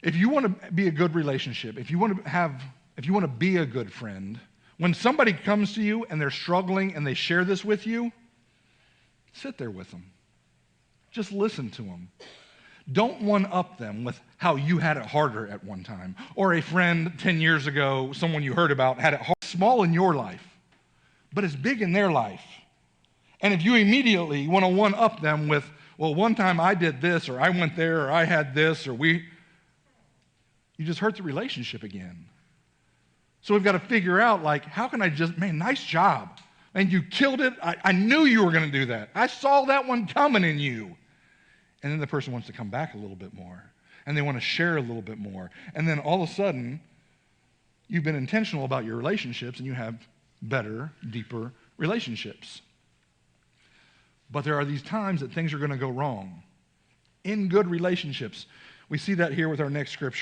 If you want to be a good relationship, if you want to be a good friend, when somebody comes to you and they're struggling and they share this with you, sit there with them. Just listen to them. Don't one-up them with how you had it harder at one time, or a friend 10 years ago, someone you heard about, had it hard. Small in your life, but it's big in their life. And if you immediately want to one-up them with, well, one time I did this, or I went there, or I had this, or you just hurt the relationship again. So we've got to figure out, like, how can I nice job. And you killed it. I knew you were going to do that. I saw that one coming in you. And then the person wants to come back a little bit more. And they want to share a little bit more. And then all of a sudden, you've been intentional about your relationships and you have better, deeper relationships. But there are these times that things are going to go wrong. In good relationships, we see that here with our next scripture.